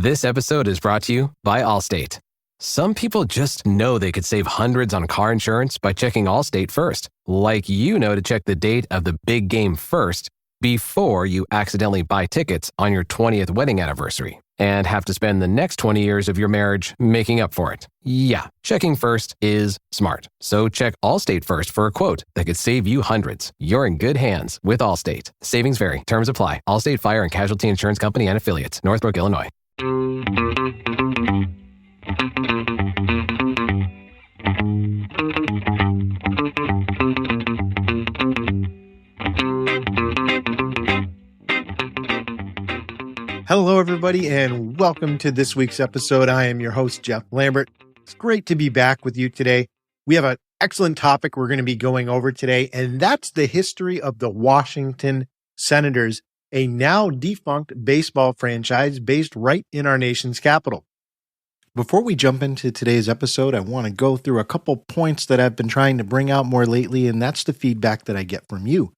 This episode is brought to you by Allstate. Some people just know they could save hundreds on car insurance by checking Allstate first, like you know to check the date of the big game first before you accidentally buy tickets on your 20th wedding anniversary and have to spend the next 20 years of your marriage making up for it. Yeah, checking first is smart. So check Allstate first for a quote that could save you hundreds. You're in good hands with Allstate. Savings vary. Terms apply. Allstate Fire and Casualty Insurance Company and Affiliates. Northbrook, Illinois. Hello, everybody, and welcome to this week's episode. I am your host, Jeff Lambert. It's great to be back with you today. We have an excellent topic we're going to be going over today, and that's the history of the Washington Senators, a now defunct baseball franchise based right in our nation's capital. Before we jump into today's episode, I want to go through a couple points that I've been trying to bring out more lately, and that's the feedback that I get from you.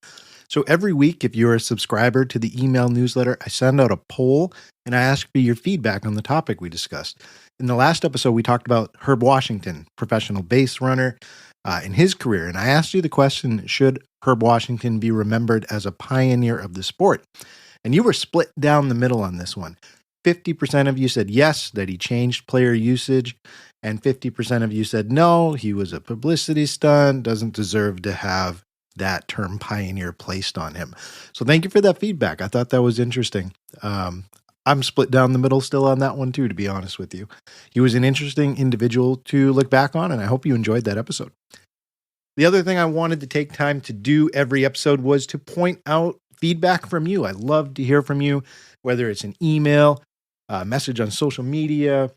So every week, if you're a subscriber to the email newsletter, I send out a poll and I ask for your feedback on the topic we discussed. In the last episode, we talked about Herb Washington, professional base runner, in his career. And I asked you the question, should Herb Washington be remembered as a pioneer of the sport? And you were split down the middle on this one. 50% of you said yes, that he changed player usage. And 50% of you said no, he was a publicity stunt, doesn't deserve to have that term pioneer placed on him. So thank you for that feedback. I thought that was interesting. I'm split down the middle still on that one too, to be honest with you. He was an interesting individual to look back on, and I hope you enjoyed that episode. The other thing I wanted to take time to do every episode was to point out feedback from you. I love to hear from you, whether it's an email, a message on social media,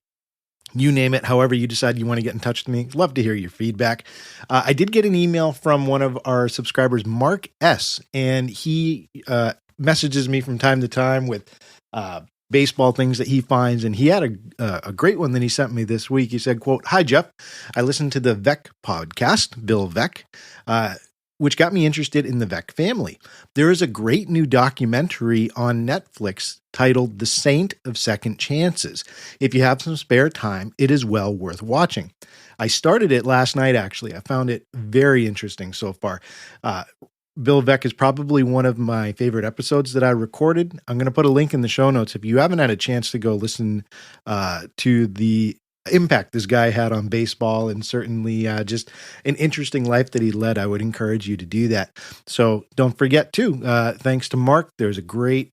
you name it, however you decide you want to get in touch with me. Love to hear your feedback. I did get an email from one of our subscribers, Mark S., and he messages me from time to time with baseball things that he finds, and he had a great one that he sent me this week. He said, quote, "Hi, Jeff. I listened to the Veck podcast, Bill Veck, which got me interested in the Veck family. There is a great new documentary on Netflix titled The Saint of Second Chances. If you have some spare time, it is well worth watching. I started it last night, actually. I found it very interesting so far. Bill Veck is probably one of my favorite episodes that I recorded. I'm going to put a link in the show notes. If you haven't had a chance to go listen to the impact this guy had on baseball and certainly just an interesting life that he led, I would encourage you to do that. So don't forget too, thanks to Mark, there's a great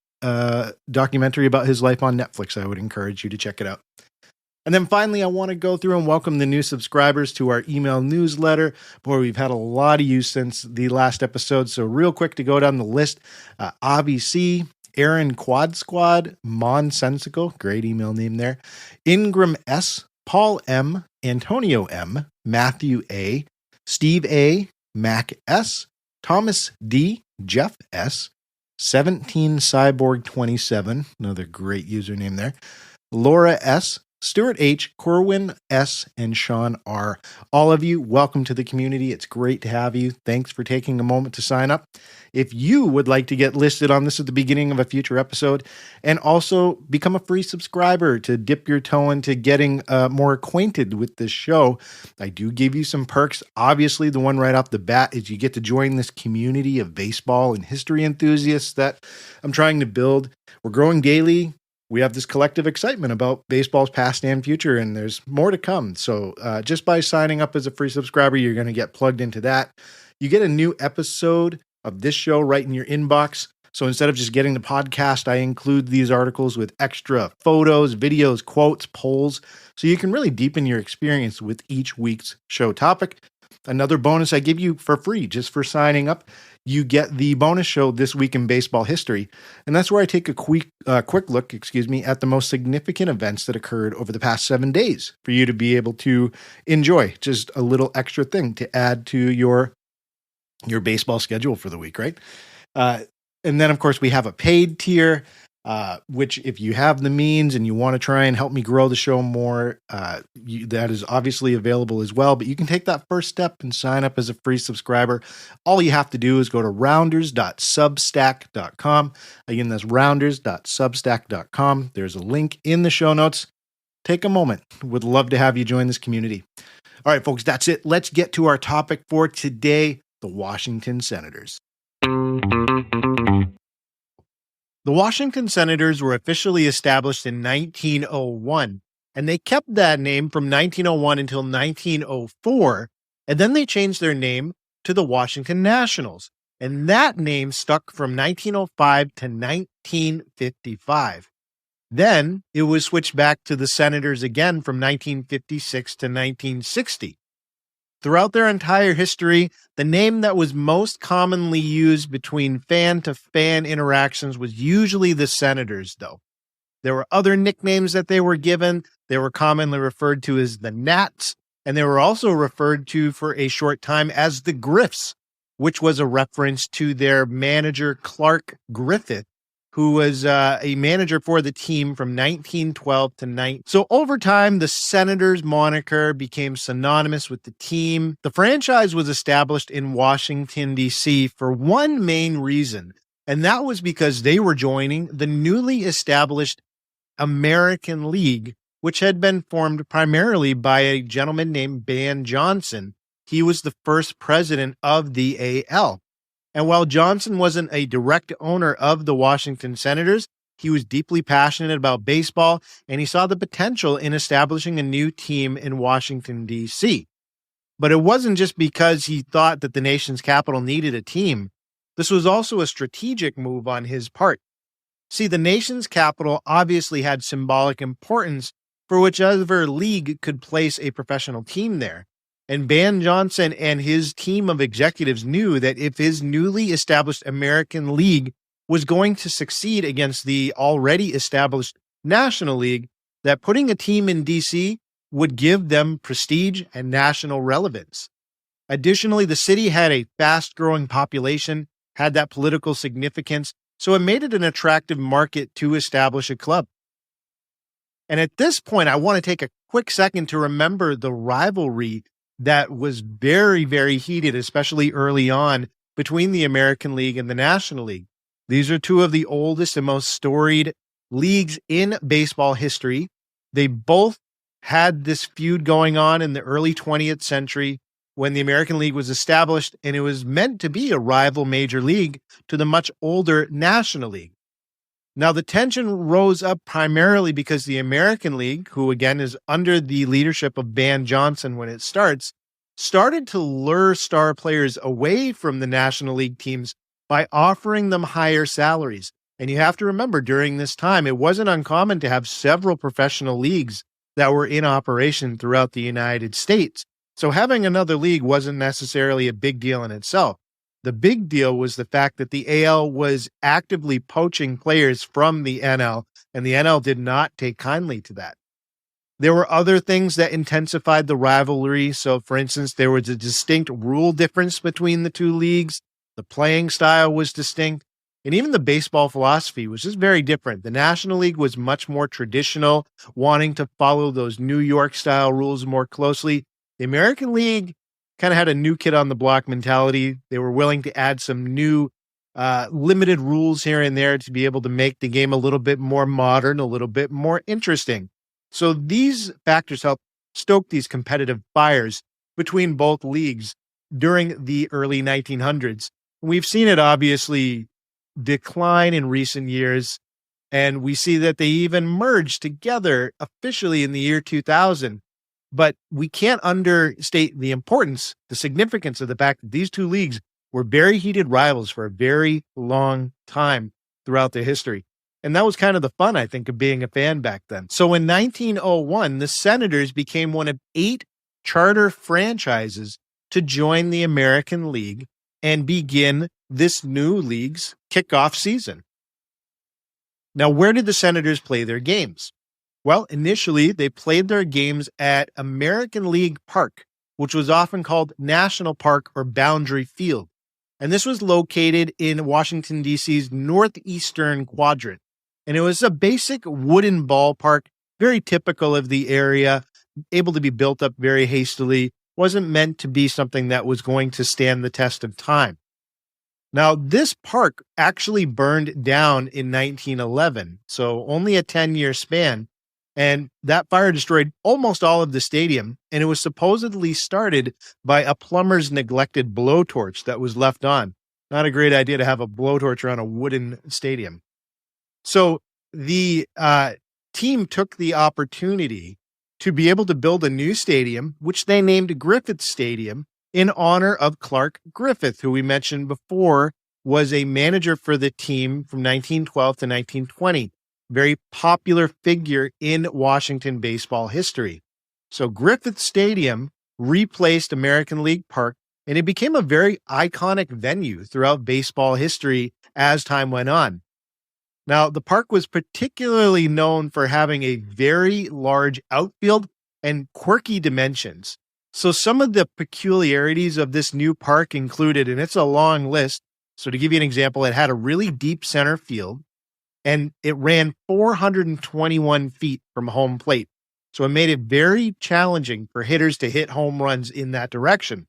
documentary about his life on Netflix. I would encourage you to check it out. And then finally, I want to go through and welcome the new subscribers to our email newsletter. Boy, we've had a lot of you since the last episode. So real quick to go down the list, Avi C., Aaron Quad Squad, Mon Sensical, great email name there, Ingram S., Paul M., Antonio M., Matthew A., Steve A., Mac S., Thomas D., Jeff S., 17 Cyborg 27, another great username there, Laura S., Stuart H., Corwin S., and Sean R. All of you, welcome to the community. It's great to have you. Thanks for taking a moment to sign up. If you would like to get listed on this at the beginning of a future episode and also become a free subscriber to dip your toe into getting more acquainted with this show, I do give you some perks. Obviously, the one right off the bat is you get to join this community of baseball and history enthusiasts that I'm trying to build. We're growing daily. We have this collective excitement about baseball's past and future, and there's more to come. So just by signing up as a free subscriber, you're going to get plugged into that. You get a new episode of this show right in your inbox. So instead of just getting the podcast, I include these articles with extra photos, videos, quotes, polls, so you can really deepen your experience with each week's show topic. Another bonus I give you for free just for signing up, you get the bonus show This Week in Baseball History. And that's where I take a quick look, at the most significant events that occurred over the past 7 days for you to be able to enjoy. Just a little extra thing to add to your baseball schedule for the week, right? And then, of course, we have a paid tier. which if you have the means and you want to try and help me grow the show more, that is obviously available as well. But you can take that first step and sign up as a free subscriber. All you have to do is go to rounders.substack.com. Again, that's rounders.substack.com. There's a link in the show notes. Take a moment. Would love to have you join this community. All right, folks, that's it. Let's get to our topic for today, the Washington Senators. The Washington Senators were officially established in 1901, and they kept that name from 1901 until 1904, and then they changed their name to the Washington Nationals, and that name stuck from 1905 to 1955. Then it was switched back to the Senators again from 1956 to 1960. Throughout their entire history, the name that was most commonly used between fan-to-fan interactions was usually the Senators, though. There were other nicknames that they were given. They were commonly referred to as the Nats, and they were also referred to for a short time as the Griffs, which was a reference to their manager, Clark Griffith, who was a manager for the team from 1912 to 19. So over time, the Senators moniker became synonymous with the team. The franchise was established in Washington, D.C. for one main reason, and that was because they were joining the newly established American League, which had been formed primarily by a gentleman named Ban Johnson. He was the first president of the AL. And while Johnson wasn't a direct owner of the Washington Senators, he was deeply passionate about baseball, and he saw the potential in establishing a new team in Washington, D.C. But it wasn't just because he thought that the nation's capital needed a team. This was also a strategic move on his part. See, the nation's capital obviously had symbolic importance for whichever league could place a professional team there. And Ban Johnson and his team of executives knew that if his newly established American League was going to succeed against the already established National League, that putting a team in D.C. would give them prestige and national relevance. Additionally, the city had a fast-growing population, had that political significance, so it made it an attractive market to establish a club. And at this point, I want to take a quick second to remember the rivalry that was very, very heated, especially early on, between the American League and the National League. These are two of the oldest and most storied leagues in baseball history. They both had this feud going on in the early 20th century when the American League was established, and it was meant to be a rival major league to the much older National League. Now, the tension rose up primarily because the American League, who again is under the leadership of Ban Johnson when it started to lure star players away from the National League teams by offering them higher salaries. And you have to remember, during this time, it wasn't uncommon to have several professional leagues that were in operation throughout the United States. So having another league wasn't necessarily a big deal in itself. The big deal was the fact that the AL was actively poaching players from the NL, and the NL did not take kindly to that. There were other things that intensified the rivalry. So, for instance, there was a distinct rule difference between the two leagues. The playing style was distinct, and even the baseball philosophy was just very different. The National League was much more traditional, wanting to follow those New York-style rules more closely. The American League kind of had a new kid on the block mentality. They were willing to add some new limited rules here and there to be able to make the game a little bit more modern, a little bit more interesting. So these factors helped stoke these competitive fires between both leagues during the early 1900s. We've seen it obviously decline in recent years, and we see that they even merged together officially in the year 2000. But we can't understate the importance, the significance of the fact that these two leagues were very heated rivals for a very long time throughout their history. And that was kind of the fun, I think, of being a fan back then. So in 1901, the Senators became one of 8 charter franchises to join the American League and begin this new league's kickoff season. Now, where did the Senators play their games? Well, initially, they played their games at American League Park, which was often called National Park or Boundary Field. And this was located in Washington, D.C.'s northeastern quadrant. And it was a basic wooden ballpark, very typical of the area, able to be built up very hastily, wasn't meant to be something that was going to stand the test of time. Now, this park actually burned down in 1911, so only a 10-year span. And that fire destroyed almost all of the stadium. And it was supposedly started by a plumber's neglected blowtorch that was left on. Not a great idea to have a blowtorch around a wooden stadium. So the team took the opportunity to be able to build a new stadium, which they named Griffith Stadium, in honor of Clark Griffith, who we mentioned before was a manager for the team from 1912 to 1920. Very popular figure in Washington baseball history. So Griffith Stadium replaced American League Park, and it became a very iconic venue throughout baseball history as time went on. Now, the park was particularly known for having a very large outfield and quirky dimensions. So some of the peculiarities of this new park included, and it's a long list. So to give you an example, it had a really deep center field and it ran 421 feet from home plate. So it made it very challenging for hitters to hit home runs in that direction.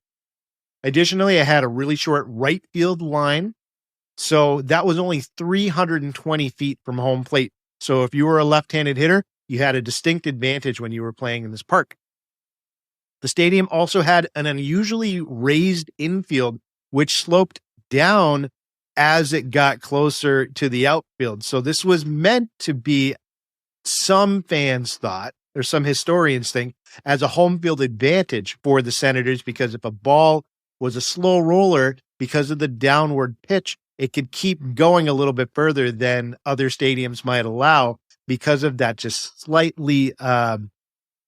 Additionally, it had a really short right field line. So that was only 320 feet from home plate. So if you were a left-handed hitter, you had a distinct advantage when you were playing in this park. The stadium also had an unusually raised infield, which sloped down as it got closer to the outfield. So this was meant to be, some fans thought, or some historians think, as a home field advantage for the Senators, because if a ball was a slow roller, because of the downward pitch, it could keep going a little bit further than other stadiums might allow because of that just slightly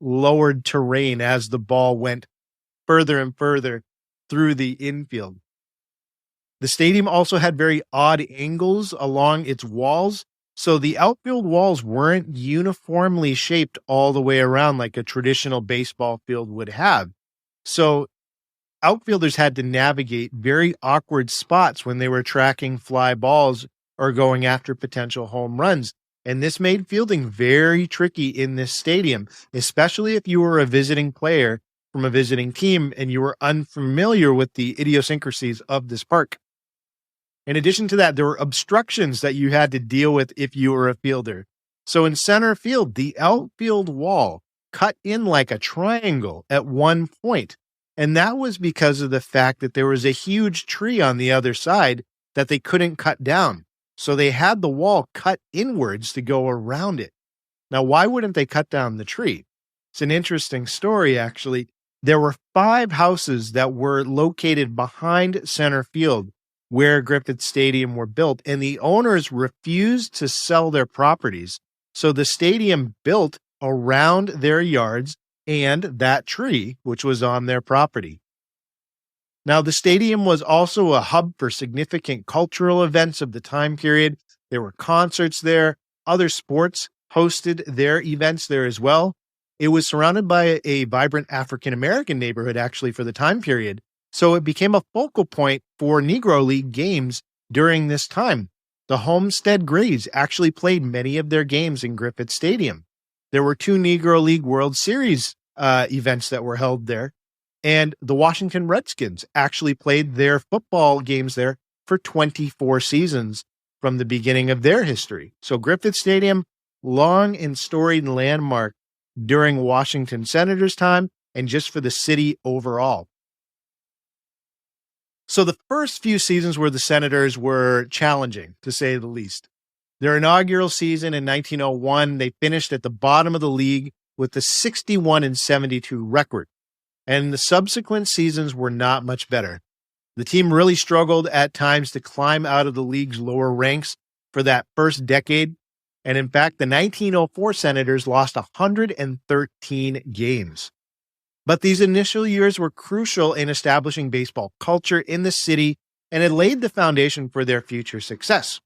lowered terrain as the ball went further and further through the infield. The stadium also had very odd angles along its walls. So the outfield walls weren't uniformly shaped all the way around like a traditional baseball field would have. So outfielders had to navigate very awkward spots when they were tracking fly balls or going after potential home runs. And this made fielding very tricky in this stadium, especially if you were a visiting player from a visiting team and you were unfamiliar with the idiosyncrasies of this park. In addition to that, there were obstructions that you had to deal with if you were a fielder. So in center field, the outfield wall cut in like a triangle at one point. And that was because of the fact that there was a huge tree on the other side that they couldn't cut down. So they had the wall cut inwards to go around it. Now, why wouldn't they cut down the tree? It's an interesting story, actually. There were 5 houses that were located behind center field where Griffith Stadium were built, and the owners refused to sell their properties. So the stadium built around their yards and that tree, which was on their property. Now, the stadium was also a hub for significant cultural events of the time period. There were concerts there. Other sports hosted their events there as well. It was surrounded by a vibrant African-American neighborhood, actually, for the time period. So it became a focal point for Negro League games during this time. The Homestead Grays actually played many of their games in Griffith Stadium. There were 2 Negro League World Series events that were held there. And the Washington Redskins actually played their football games there for 24 seasons from the beginning of their history. So Griffith Stadium, long and storied landmark during Washington Senators' time and just for the city overall. So the first few seasons where the Senators were challenging, to say the least. Their inaugural season in 1901, they finished at the bottom of the league with a 61-72 record. And the subsequent seasons were not much better. The team really struggled at times to climb out of the league's lower ranks for that first decade. And in fact, the 1904 Senators lost 113 games. But these initial years were crucial in establishing baseball culture in the city, and it laid the foundation for their future success.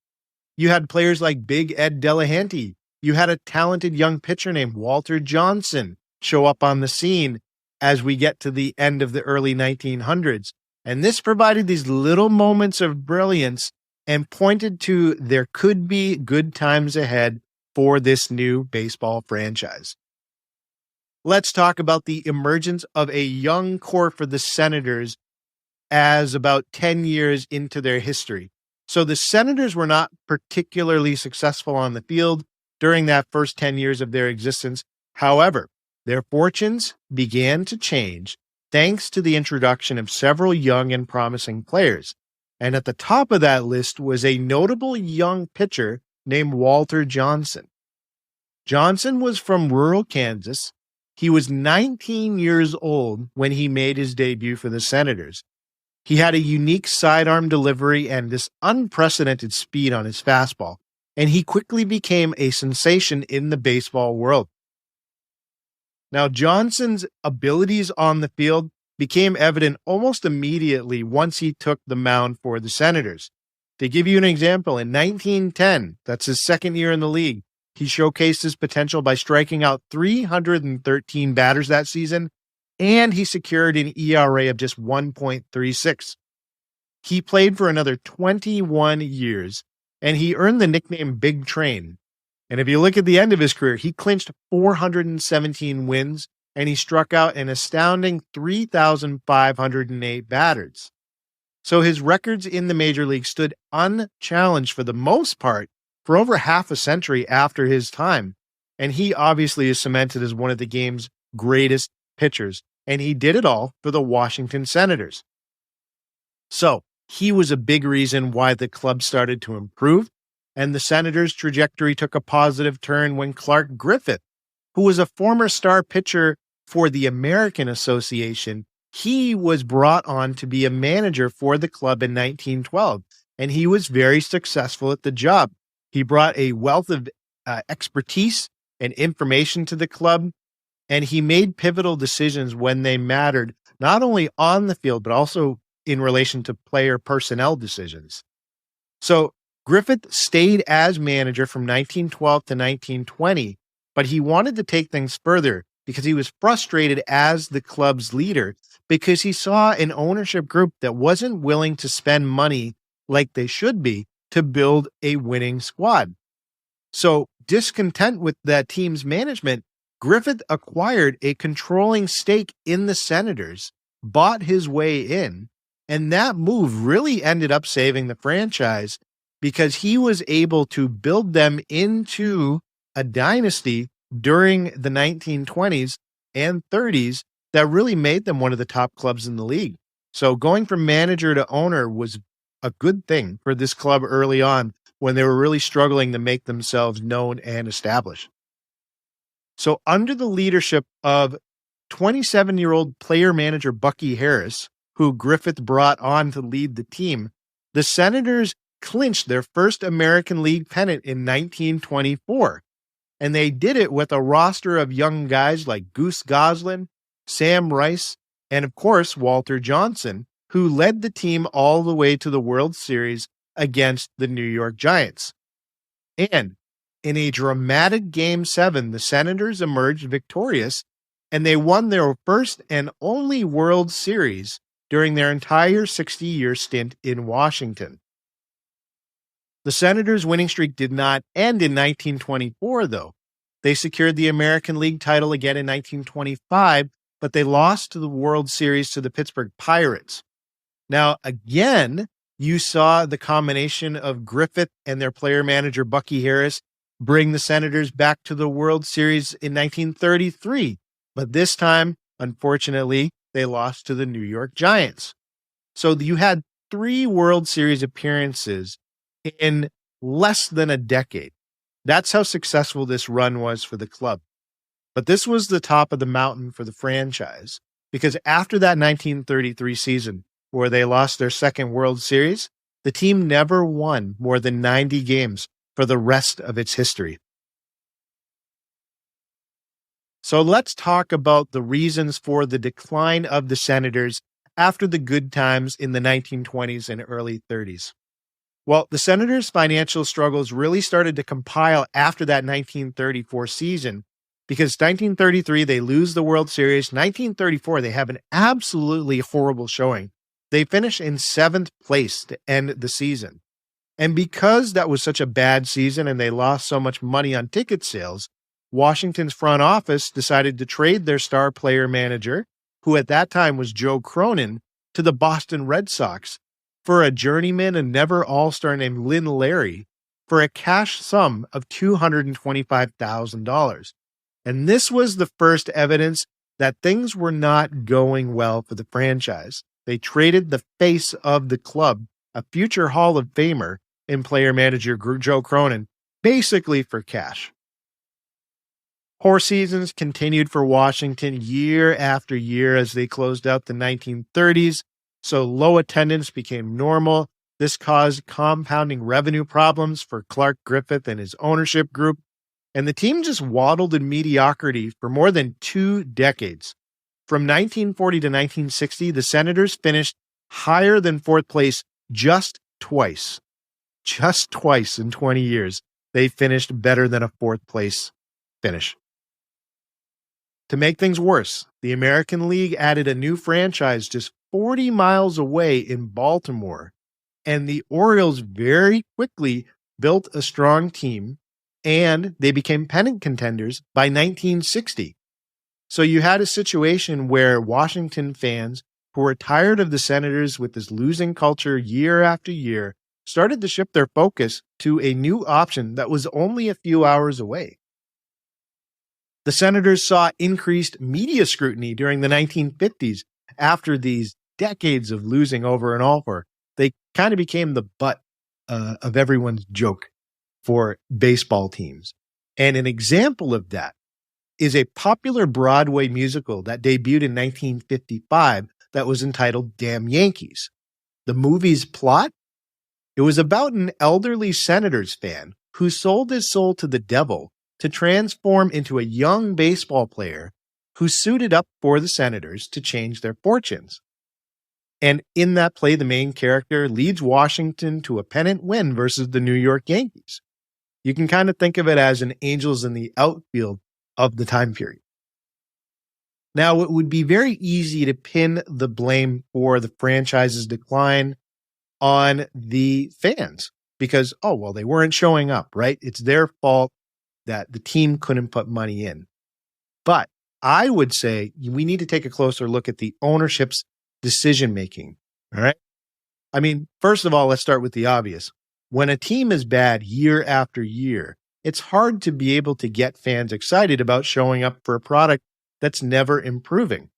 You had players like Big Ed Delahanty. You had a talented young pitcher named Walter Johnson show up on the scene as we get to the end of the early 1900s. And this provided these little moments of brilliance and pointed to there could be good times ahead for this new baseball franchise. Let's talk about the emergence of a young core for the Senators as about 10 years into their history. So the Senators were not particularly successful on the field during that first 10 years of their existence. However, their fortunes began to change thanks to the introduction of several young and promising players. And at the top of that list was a notable young pitcher named Walter Johnson. Johnson was from rural Kansas. He was 19 years old when he made his debut for the Senators. He had a unique sidearm delivery and this unprecedented speed on his fastball, and he quickly became a sensation in the baseball world. Now, Johnson's abilities on the field became evident almost immediately once he took the mound for the Senators. To give you an example, in 1910, that's his second year in the league, he showcased his potential by striking out 313 batters that season, and he secured an ERA of just 1.36. He played for another 21 years, and he earned the nickname Big Train. And if you look at the end of his career, he clinched 417 wins, and he struck out an astounding 3,508 batters. So his records in the major league stood unchallenged for the most part for over half a century after his time. And he obviously is cemented as one of the game's greatest pitchers. And he did it all for the Washington Senators. So he was a big reason why the club started to improve. And the Senators' trajectory took a positive turn when Clark Griffith, who was a former star pitcher for the American Association, he was brought on to be a manager for the club in 1912. And he was very successful at the job. He brought a wealth of expertise and information to the club, and he made pivotal decisions when they mattered, not only on the field, but also in relation to player personnel decisions. So Griffith stayed as manager from 1912 to 1920, but he wanted to take things further because he was frustrated as the club's leader because he saw an ownership group that wasn't willing to spend money like they should be to build a winning squad. So, discontent with that team's management, Griffith acquired a controlling stake in the Senators, bought his way in, and that move really ended up saving the franchise because he was able to build them into a dynasty during the 1920s and 30s that really made them one of the top clubs in the league. So going from manager to owner was a good thing for this club early on when they were really struggling to make themselves known and established. So under the leadership of 27-year-old player manager Bucky Harris, who Griffith brought on to lead the team, the Senators clinched their first American League pennant in 1924. And they did it with a roster of young guys like Goose Goslin, Sam Rice, and of course, Walter Johnson, who led the team all the way to the World Series against the New York Giants. And in a dramatic Game 7, the Senators emerged victorious, and they won their first and only World Series during their entire 60-year stint in Washington. The Senators' winning streak did not end in 1924, though. They secured the American League title again in 1925, but they lost to the World Series to the Pittsburgh Pirates. Now, again, you saw the combination of Griffith and their player manager, Bucky Harris, bring the Senators back to the World Series in 1933. But this time, unfortunately, they lost to the New York Giants. So you had 3 World Series appearances in less than a decade. That's how successful this run was for the club. But this was the top of the mountain for the franchise, because after that 1933 season, where they lost their second World Series, the team never won more than 90 games for the rest of its history. So let's talk about the reasons for the decline of the Senators after the good times in the 1920s and early 30s. Well, the Senators' financial struggles really started to compile after that 1934 season, because 1933, they lose the World Series. 1934, they have an absolutely horrible showing. They finish in 7th place to end the season. And because that was such a bad season and they lost so much money on ticket sales, Washington's front office decided to trade their star player manager, who at that time was Joe Cronin, to the Boston Red Sox for a journeyman and never all-star named Lynn Larry for a cash sum of $225,000. And this was the first evidence that things were not going well for the franchise. They traded the face of the club, a future Hall of Famer, and player manager Joe Cronin, basically for cash. Poor seasons continued for Washington year after year as they closed out the 1930s, so low attendance became normal. This caused compounding revenue problems for Clark Griffith and his ownership group, and the team just waddled in mediocrity for more than 2 decades. From 1940 to 1960, the Senators finished higher than fourth place just twice. Just twice in 20 years, they finished better than a fourth place finish. To make things worse, the American League added a new franchise just 40 miles away in Baltimore, and the Orioles very quickly built a strong team, and they became pennant contenders by 1960. So you had a situation where Washington fans who were tired of the Senators with this losing culture year after year started to shift their focus to a new option that was only a few hours away. The Senators saw increased media scrutiny during the 1950s after these decades of losing over and over. They kind of became the butt of everyone's joke for baseball teams. And an example of that is a popular Broadway musical that debuted in 1955 that was entitled Damn Yankees. The movie's plot? It was about an elderly Senators fan who sold his soul to the devil to transform into a young baseball player who suited up for the Senators to change their fortunes. And in that play, the main character leads Washington to a pennant win versus the New York Yankees. You can kind of think of it as an Angels in the outfield of the time period. Now, it would be very easy to pin the blame for the franchise's decline on the fans because, they weren't showing up, right? It's their fault that the team couldn't put money in. But I would say we need to take a closer look at the ownership's decision-making, all right? I mean, first of all, let's start with the obvious. When a team is bad year after year, it's hard to be able to get fans excited about showing up for a product that's never improving.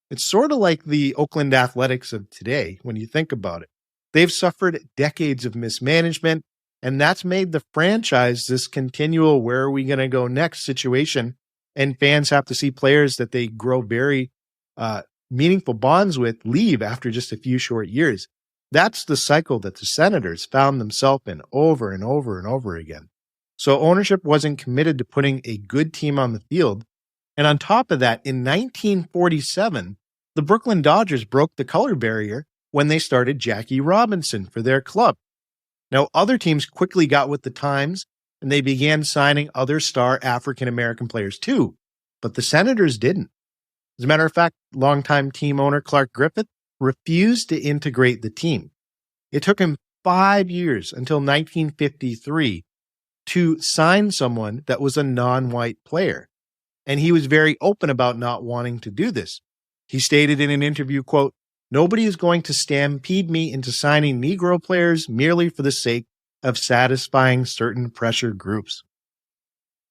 It's sort of like the Oakland Athletics of today when you think about it. They've suffered decades of mismanagement, and that's made the franchise this continual where are we going to go next situation, and fans have to see players that they grow very meaningful bonds with leave after just a few short years. That's the cycle that the Senators found themselves in over and over and over again. So ownership wasn't committed to putting a good team on the field. And on top of that, in 1947, the Brooklyn Dodgers broke the color barrier when they started Jackie Robinson for their club. Now, other teams quickly got with the times, and they began signing other star African-American players too, but the Senators didn't. As a matter of fact, longtime team owner Clark Griffith refused to integrate the team. It took him 5 years until 1953 to sign someone that was a non-white player. And he was very open about not wanting to do this. He stated in an interview, quote, "Nobody is going to stampede me into signing Negro players merely for the sake of satisfying certain pressure groups."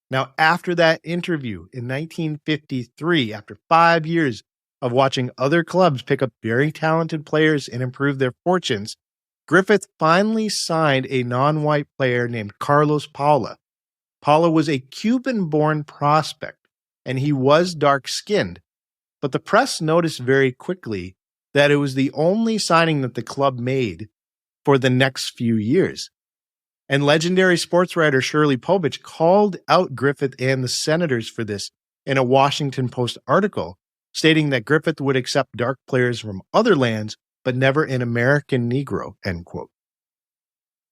Now, after that interview in 1953, after 5 years of watching other clubs pick up very talented players and improve their fortunes, Griffith finally signed a non-white player named Carlos Paula. Paula was a Cuban-born prospect, and he was dark-skinned, but the press noticed very quickly that it was the only signing that the club made for the next few years. And legendary sports writer Shirley Povich called out Griffith and the Senators for this in a Washington Post article, stating that Griffith would accept dark players from other lands, but never an American Negro, end quote.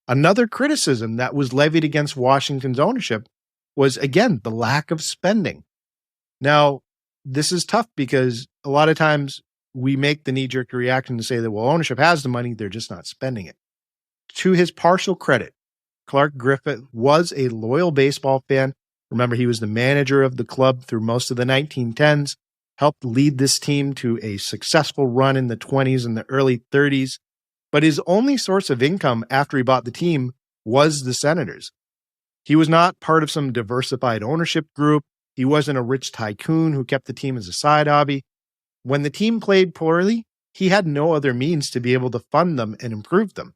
Another criticism that was levied against Washington's ownership was, again, the lack of spending. Now, this is tough because a lot of times we make the knee-jerk reaction to say that, well, ownership has the money, they're just not spending it. To his partial credit, Clark Griffith was a loyal baseball fan. Remember, he was the manager of the club through most of the 1910s, helped lead this team to a successful run in the 20s and the early 30s. But his only source of income after he bought the team was the Senators. He was not part of some diversified ownership group. He wasn't a rich tycoon who kept the team as a side hobby. When the team played poorly, he had no other means to be able to fund them and improve them.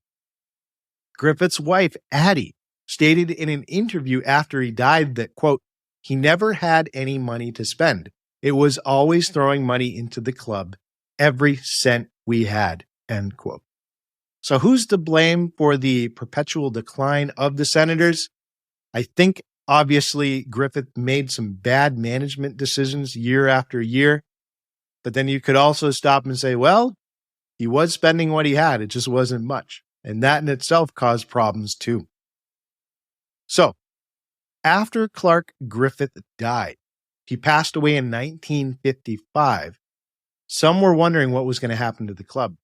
Griffith's wife, Addie, stated in an interview after he died that, quote, he never had any money to spend. It was always throwing money into the club, every cent we had, end quote. So who's to blame for the perpetual decline of the Senators? I think, obviously, Griffith made some bad management decisions year after year. But then you could also stop and say, well, he was spending what he had. It just wasn't much. And that in itself caused problems too. So, after Clark Griffith died, he passed away in 1955. Some were wondering what was going to happen to the club.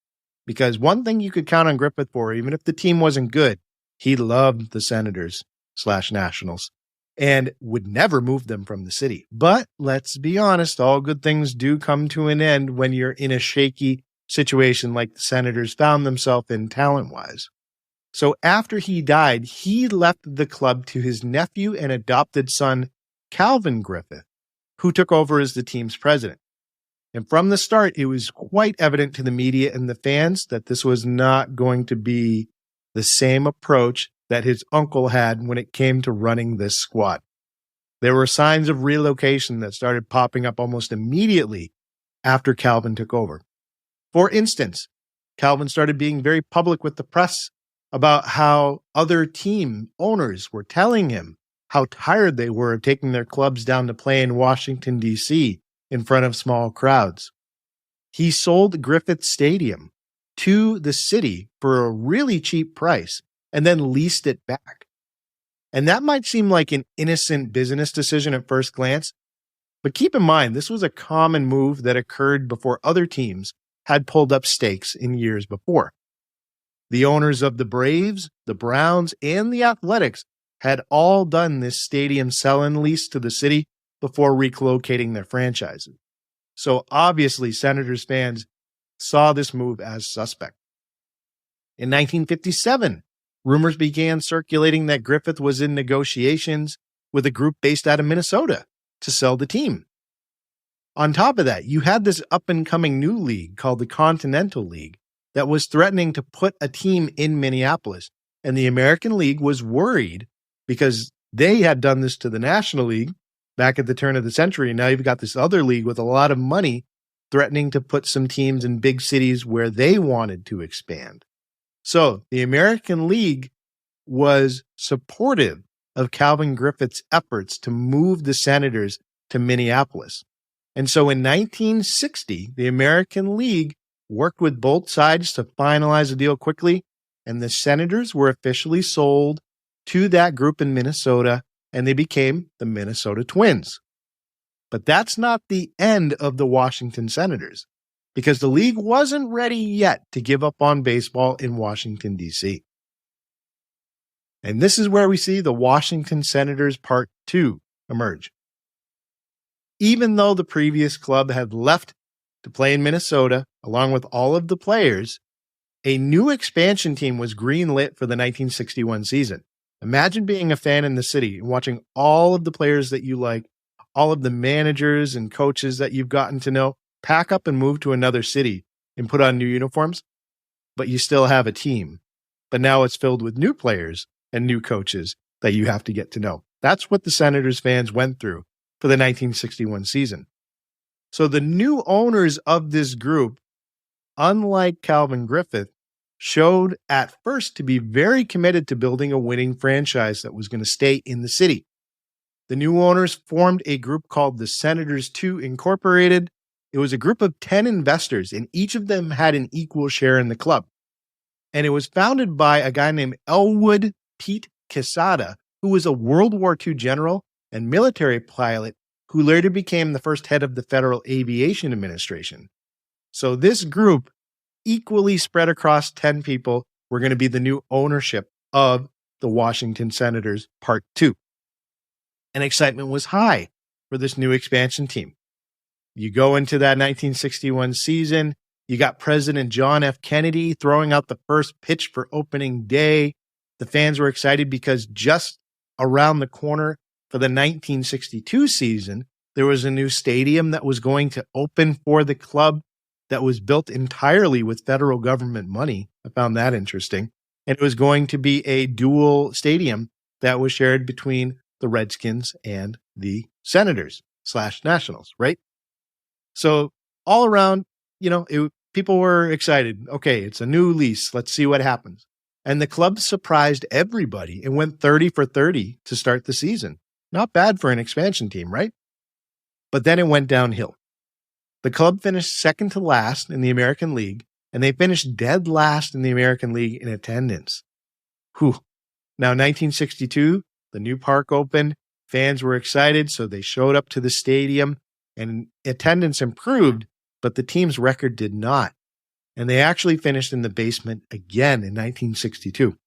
Because one thing you could count on Griffith for, even if the team wasn't good, he loved the Senators/Nationals and would never move them from the city. But let's be honest, all good things do come to an end when you're in a shaky situation like the Senators found themselves in talent-wise. So after he died, he left the club to his nephew and adopted son, Calvin Griffith, who took over as the team's president. And from the start, it was quite evident to the media and the fans that this was not going to be the same approach that his uncle had when it came to running this squad. There were signs of relocation that started popping up almost immediately after Calvin took over. For instance, Calvin started being very public with the press about how other team owners were telling him how tired they were of taking their clubs down to play in Washington, D.C. in front of small crowds. He sold Griffith Stadium to the city for a really cheap price and then leased it back. And that might seem like an innocent business decision at first glance, but keep in mind, this was a common move that occurred before other teams had pulled up stakes in years before. The owners of the Braves, the Browns, and the Athletics had all done this stadium sell and lease to the city before relocating their franchises. So obviously, Senators fans saw this move as suspect. In 1957, rumors began circulating that Griffith was in negotiations with a group based out of Minnesota to sell the team. On top of that, you had this up-and-coming new league called the Continental League that was threatening to put a team in Minneapolis. And the American League was worried because they had done this to the National League back at the turn of the century. And now you've got this other league with a lot of money threatening to put some teams in big cities where they wanted to expand. So the American League was supportive of Calvin Griffith's efforts to move the Senators to Minneapolis. And so in 1960, the American League worked with both sides to finalize a deal quickly, and the Senators were officially sold to that group in Minnesota, and they became the Minnesota Twins. But that's not the end of the Washington Senators, because the league wasn't ready yet to give up on baseball in Washington, D.C. And this is where we see the Washington Senators Part 2 emerge. Even though the previous club had left to play in Minnesota, along with all of the players, a new expansion team was greenlit for the 1961 season. Imagine being a fan in the city and watching all of the players that you like, all of the managers and coaches that you've gotten to know, pack up and move to another city and put on new uniforms, but you still have a team. But now it's filled with new players and new coaches that you have to get to know. That's what the Senators fans went through for the 1961 season. So the new owners of this group, unlike Calvin Griffith, showed at first to be very committed to building a winning franchise that was going to stay in the city. The new owners formed a group called the Senators 2 Incorporated. It was a group of 10 investors, and each of them had an equal share in the club. And it was founded by a guy named Elwood Pete Quesada, who was a World War II general and military pilot who later became the first head of the Federal Aviation Administration. So this group, equally spread across 10 people, were going to be the new ownership of the Washington Senators Part 2. And excitement was high for this new expansion team. You go into that 1961 season, you got President John F. Kennedy throwing out the first pitch for opening day. The fans were excited because just around the corner for the 1962 season, there was a new stadium that was going to open for the club that was built entirely with federal government money. I found that interesting. And it was going to be a dual stadium that was shared between the Redskins and the Senators/Nationals, right? So all around, people were excited. Okay, it's a new lease. Let's see what happens. And the club surprised everybody and went 30 for 30 to start the season. Not bad for an expansion team, right? But then it went downhill. The club finished second to last in the American League, and they finished dead last in the American League in attendance. Whew. Now, 1962, the new park opened. Fans were excited, so they showed up to the stadium, and attendance improved, but the team's record did not. And they actually finished in the basement again in 1962.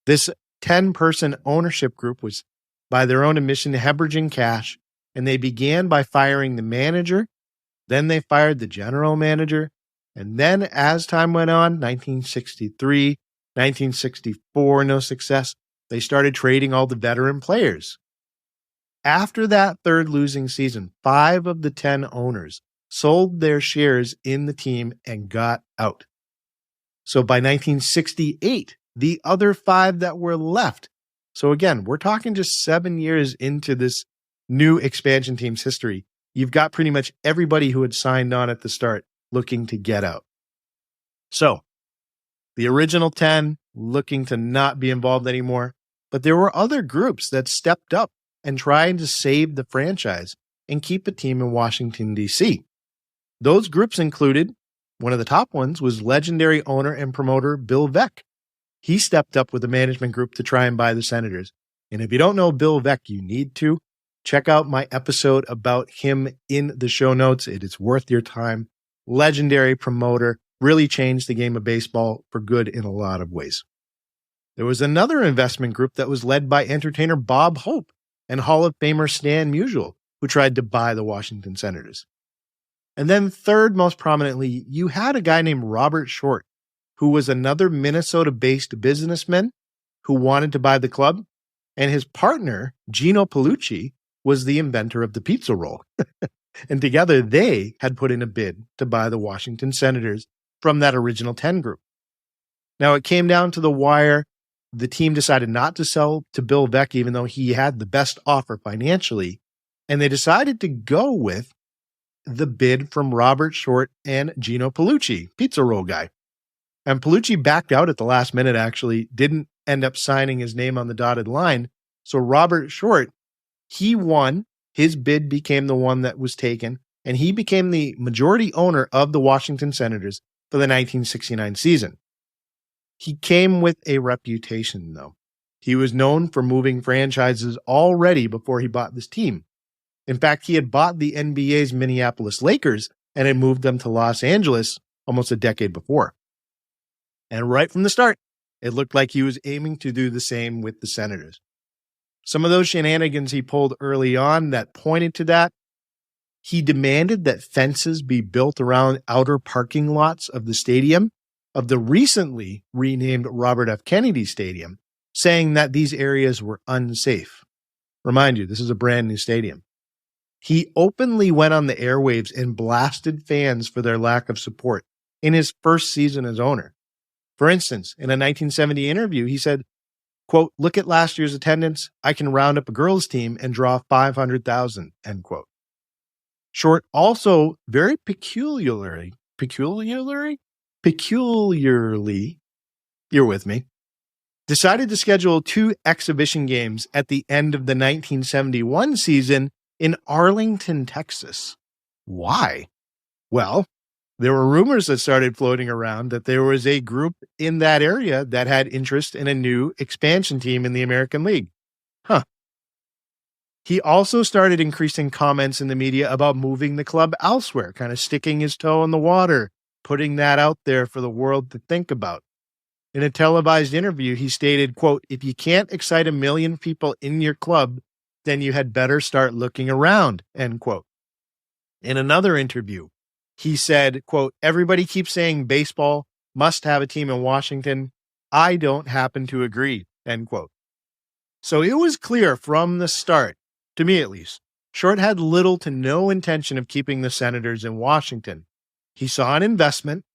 This 10-person ownership group was, by their own admission, hemorrhaging cash, and they began by firing the manager. Then they fired the general manager. And then as time went on, 1963, 1964, no success, they started trading all the veteran players. After that third losing season, 5 of the 10 owners sold their shares in the team and got out. So by 1968, the other 5 that were left. So again, we're talking just 7 years into this new expansion team's history. You've got pretty much everybody who had signed on at the start looking to get out. So the original 10 looking to not be involved anymore, but there were other groups that stepped up and tried to save the franchise and keep a team in Washington, D.C. Those groups included, one of the top ones was legendary owner and promoter Bill Veeck. He stepped up with a management group to try and buy the Senators. And if you don't know Bill Veeck, you need to. Check out my episode about him in the show notes. It is worth your time. Legendary promoter, really changed the game of baseball for good in a lot of ways. There was another investment group that was led by entertainer Bob Hope and Hall of Famer Stan Musial, who tried to buy the Washington Senators. And then third most prominently, you had a guy named Robert Short, who was another Minnesota-based businessman who wanted to buy the club, and his partner, Gino Paolucci, was the inventor of the pizza roll. And together they had put in a bid to buy the Washington Senators from that original 10 group. Now it came down to the wire. The team decided not to sell to Bill Veeck, even though he had the best offer financially, and they decided to go with the bid from Robert Short and Gino Paolucci, pizza roll guy. And Paolucci backed out at the last minute, actually, didn't end up signing his name on the dotted line. So Robert Short, he won. His bid became the one that was taken, and he became the majority owner of the Washington Senators for the 1969 season. He came with a reputation, though. He was known for moving franchises already before he bought this team. In fact, he had bought the NBA's Minneapolis Lakers and had moved them to Los Angeles almost a decade before. And right from the start, it looked like he was aiming to do the same with the Senators. Some of those shenanigans he pulled early on that pointed to that. He demanded that fences be built around outer parking lots of the stadium of the recently renamed Robert F. Kennedy Stadium, saying that these areas were unsafe. Remind you, this is a brand new stadium. He openly went on the airwaves and blasted fans for their lack of support in his first season as owner. For instance, in a 1970 interview, he said, quote, "Look at last year's attendance. I can round up a girls' team and draw 500,000, end quote. Short also very peculiarly, you're with me, decided to schedule 2 exhibition games at the end of the 1971 season in Arlington, Texas. Why? Well, there were rumors that started floating around that there was a group in that area that had interest in a new expansion team in the American League. He also started increasing comments in the media about moving the club elsewhere, kind of sticking his toe in the water, putting that out there for the world to think about. In a televised interview, he stated, quote, "If you can't excite 1 million people in your club, then you had better start looking around," end quote. In another interview, he said, quote, "Everybody keeps saying baseball must have a team in Washington. I don't happen to agree," end quote. So it was clear from the start, to me at least, Short had little to no intention of keeping the Senators in Washington. He saw an investment.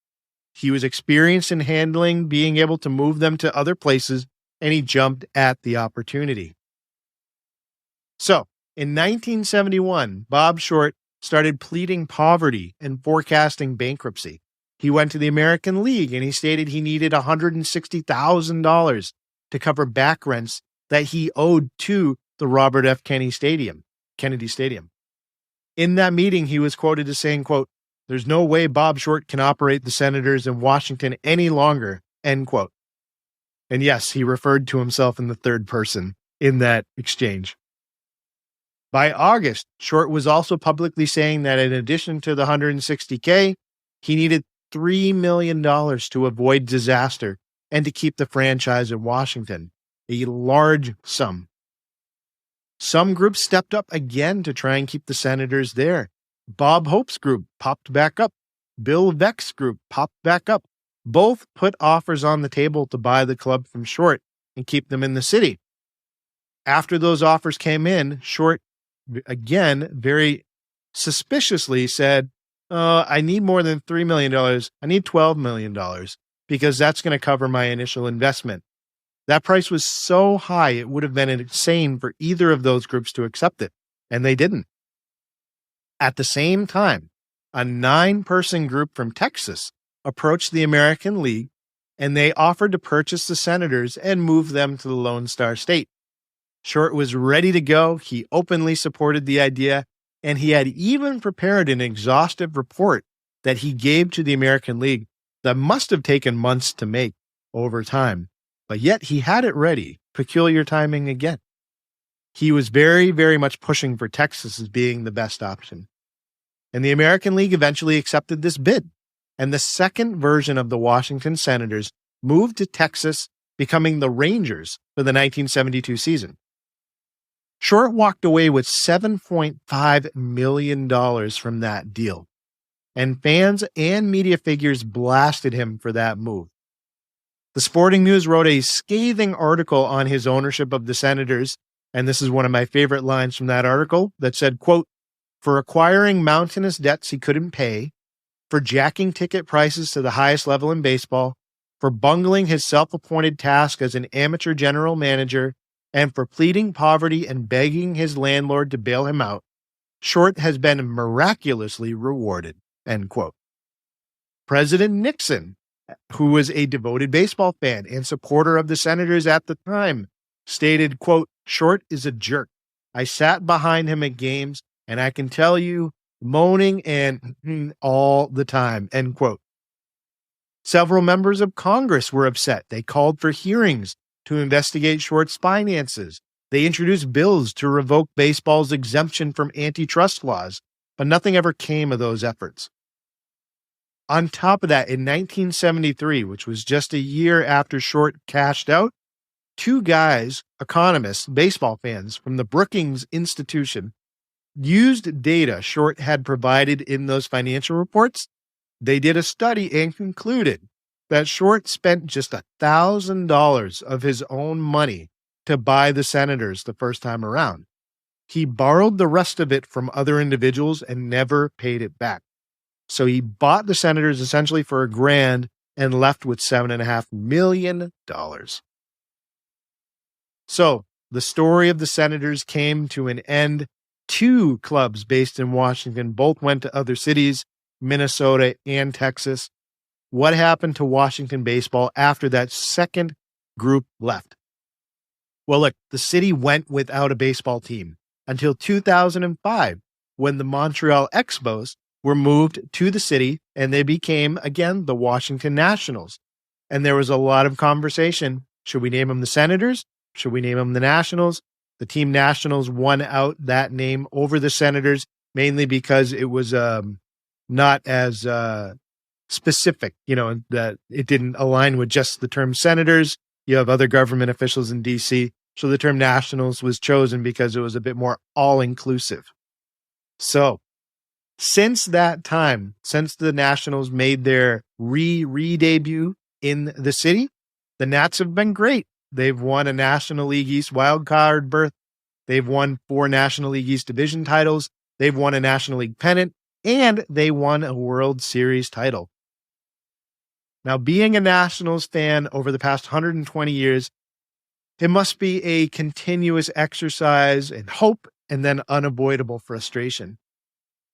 He was experienced in handling being able to move them to other places, and he jumped at the opportunity. So, in 1971, Bob Short started pleading poverty and forecasting bankruptcy. He went to the American League and he stated he needed $160,000 to cover back rents that he owed to the Robert F. Kennedy Stadium. In that meeting, he was quoted as saying, quote, "There's no way Bob Short can operate the Senators in Washington any longer," end quote. And yes, he referred to himself in the third person in that exchange. By August, Short was also publicly saying that in addition to the $160K, he needed $3 million to avoid disaster and to keep the franchise in Washington, a large sum. Some groups stepped up again to try and keep the Senators there. Bob Hope's group popped back up. Bill Veck's group popped back up. Both put offers on the table to buy the club from Short and keep them in the city. After those offers came in, Short, again, very suspiciously said, "I need more than $3 million. I need $12 million because that's going to cover my initial investment." That price was so high, it would have been insane for either of those groups to accept it, and they didn't. At the same time, a 9-person group from Texas approached the American League, and they offered to purchase the Senators and move them to the Lone Star State. Short was ready to go. He openly supported the idea, and he had even prepared an exhaustive report that he gave to the American League that must have taken months to make over time. But yet he had it ready. Peculiar timing again. He was very, very much pushing for Texas as being the best option. And the American League eventually accepted this bid. And the second version of the Washington Senators moved to Texas, becoming the Rangers for the 1972 season. Short walked away with $7.5 million from that deal. And fans and media figures blasted him for that move. The Sporting News wrote a scathing article on his ownership of the Senators, and this is one of my favorite lines from that article that said, quote, "For acquiring mountainous debts he couldn't pay, for jacking ticket prices to the highest level in baseball, for bungling his self-appointed task as an amateur general manager, and for pleading poverty and begging his landlord to bail him out, Short has been miraculously rewarded," end quote. President Nixon, who was a devoted baseball fan and supporter of the Senators at the time, stated, quote, "Short is a jerk. I sat behind him at games, and I can tell you, moaning and all the time," end quote. Several members of Congress were upset. They called for hearings to investigate Short's finances. They introduced bills to revoke baseball's exemption from antitrust laws, but nothing ever came of those efforts. On top of that, in 1973, which was just a year after Short cashed out, 2 guys, economists, baseball fans from the Brookings Institution, used data Short had provided in those financial reports. They did a study and concluded that Short spent just $1,000 of his own money to buy the Senators the first time around. He borrowed the rest of it from other individuals and never paid it back. So he bought the Senators essentially for $1,000 and left with $7.5 million. So the story of the Senators came to an end. 2 clubs based in Washington both went to other cities, Minnesota and Texas. What happened to Washington baseball after that second group left? Well, look, the city went without a baseball team until 2005, when the Montreal Expos were moved to the city and they became, again, the Washington Nationals. And there was a lot of conversation. Should we name them the Senators? Should we name them the Nationals? The team Nationals won out that name over the Senators, mainly because it was not as specific, that it didn't align with just the term senators. You have other government officials in DC. So the term nationals was chosen because it was a bit more all-inclusive. So since that time, since the Nationals made their re-debut in the city, the Nats have been great. They've won a National League East wildcard berth. They've won 4 National League East division titles. They've won a National League pennant, and they won a World Series title. Now, being a Nationals fan over the past 120 years, it must be a continuous exercise in hope and then unavoidable frustration.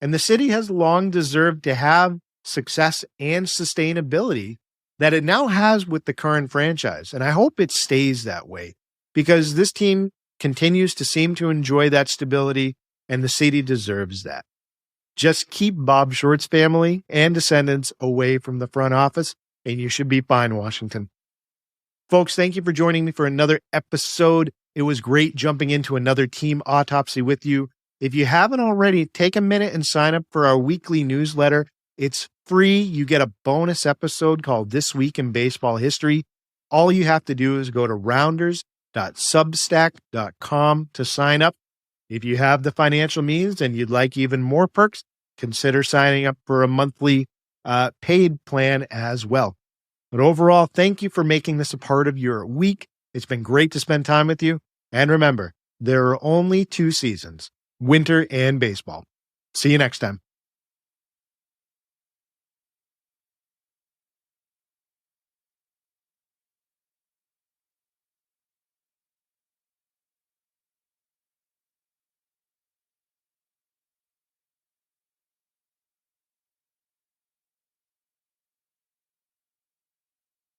And the city has long deserved to have success and sustainability that it now has with the current franchise. And I hope it stays that way because this team continues to seem to enjoy that stability and the city deserves that. Just keep Bob Short's family and descendants away from the front office and you should be fine, Washington. Folks, thank you for joining me for another episode. It was great jumping into another team autopsy with you. If you haven't already, take a minute and sign up for our weekly newsletter. It's free. You get a bonus episode called This Week in Baseball History. All you have to do is go to rounders.substack.com to sign up. If you have the financial means and you'd like even more perks, consider signing up for a monthly paid plan as well. But overall, thank you for making this a part of your week. It's been great to spend time with you. And remember, there are only 2 seasons, winter and baseball. See you next time.